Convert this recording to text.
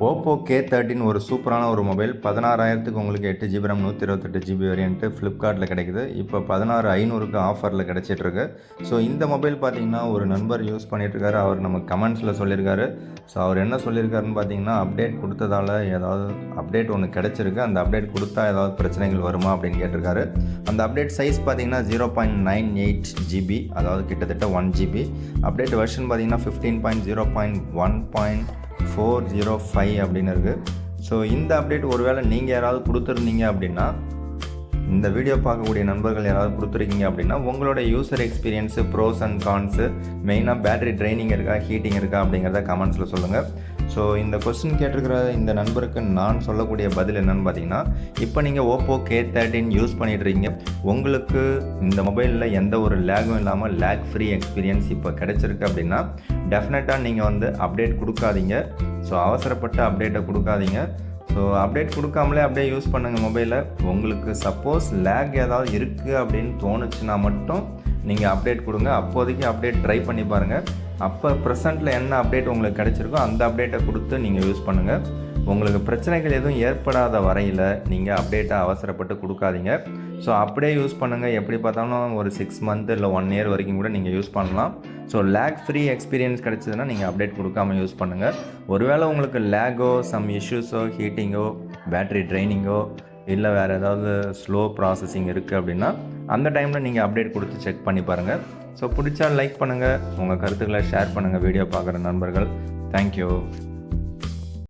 Oppo K13 ஒரு சூப்பரான ஒரு மொபைல். 16,000க்கு உங்களுக்கு 8 ஜிபி RAM 128 ஜிபி வேரியண்ட்டு ஃப்ளிப்கார்ட்டில் கிடைக்குது. இப்போ 16,500க்கு ஆஃபரில் கிடைச்சிட்ருக்கு. ஸோ இந்த மொபைல் பார்த்தீங்கன்னா ஒரு நண்பர் யூஸ் பண்ணிகிட்ருக்காரு. அவர் நம்ம கமெண்ட்ஸில் சொல்லியிருக்காரு. ஸோ அவர் என்ன சொல்லியிருக்காருன்னு பார்த்தீங்கன்னா, அப்டேட் கொடுத்ததால ஏதாவது அப்டேட் ஒன்று கிடச்சிருக்கு. அந்த அப்டேட் கொடுத்தா ஏதாவது பிரச்சனைகள் வருமா அப்படின்னு கேட்டிருக்காரு. அந்த அப்டேட் சைஸ் பார்த்தீங்கன்னா 0.98 ஜிபி, அதாவது கிட்டத்தட்ட 1 ஜிபி. அப்டேட் வெர்ஷன் பார்த்தீங்கன்னா 15.0.1.405 அப்படின்னு இருக்குது. ஸோ இந்த அப்டேட் ஒருவேளை நீங்கள் யாராவது கொடுத்துருந்தீங்க அப்படின்னா, இந்த வீடியோ பார்க்கக்கூடிய நண்பர்கள் யாராவது கொடுத்துருக்கீங்க அப்படின்னா, உங்களோட user experience, pros and cons, மெயினாக பேட்டரி ட்ரைனிங் இருக்கா, ஹீட்டிங் இருக்கா அப்படிங்கிறத கமெண்ட்ஸில் சொல்லுங்கள். ஸோ இந்த கொஸ்டின் கேட்டிருக்கிற இந்த நண்பருக்கு நான் சொல்லக்கூடிய பதில் என்னென்னு பார்த்தீங்கன்னா, இப்போ நீங்கள் ஓப்போ K13 யூஸ் பண்ணிட்டுருக்கீங்க. உங்களுக்கு இந்த மொபைலில் எந்த ஒரு லேகும் இல்லாமல் லேக் ஃப்ரீ எக்ஸ்பீரியன்ஸ் இப்போ கிடச்சிருக்கு அப்படின்னா, டெஃபினட்டாக நீங்கள் அப்டேட் கொடுக்காதீங்க. ஸோ அவசரப்பட்டு அப்டேட்டை கொடுக்காதீங்க. ஸோ அப்டேட் கொடுக்காமலே அப்படியே யூஸ் பண்ணுங்கள் மொபைலை. உங்களுக்கு சப்போஸ் லேக் ஏதாவது இருக்குது அப்படின்னு தோணுச்சுன்னா மட்டும் நீங்கள் அப்டேட் கொடுங்க. அப்போதைக்கு அப்டேட் ட்ரை பண்ணி பாருங்கள். அப்போ ப்ரெசண்ட்டில் என்ன அப்டேட் உங்களுக்கு கிடச்சிருக்கோ அந்த அப்டேட்டை கொடுத்து நீங்கள் யூஸ் பண்ணுங்கள். உங்களுக்கு பிரச்சனைகள் எதுவும் ஏற்படாத வரையில் நீங்கள் அப்டேட்டை அவசரப்பட்டு கொடுக்காதீங்க. ஸோ அப்படியே யூஸ் பண்ணுங்கள். எப்படி பார்த்தாலும் ஒரு 6 மந்த் இல்லை 1 இயர் வரைக்கும் கூட நீங்கள் யூஸ் பண்ணலாம். ஸோ லேக் ஃப்ரீ எக்ஸ்பீரியன்ஸ் கிடச்சதுன்னா நீங்கள் அப்டேட் கொடுக்காமல் யூஸ் பண்ணுங்கள். ஒருவேளை உங்களுக்கு லேகோ, சம் இஷ்யூஸோ, ஹீட்டிங்கோ, பேட்ரி ட்ரைனிங்கோ, இல்லை வேறு ஏதாவது ஸ்லோ ப்ராசஸிங் இருக்குது அப்படின்னா அந்த டைமில் நீங்கள் அப்டேட் கொடுத்து செக் பண்ணி பாருங்கள். ஸோ பிடிச்சா லைக் பண்ணுங்கள், உங்கள் கருத்துக்களை ஷேர் பண்ணுங்கள் வீடியோ பார்க்குற நண்பர்கள். தேங்க்யூ.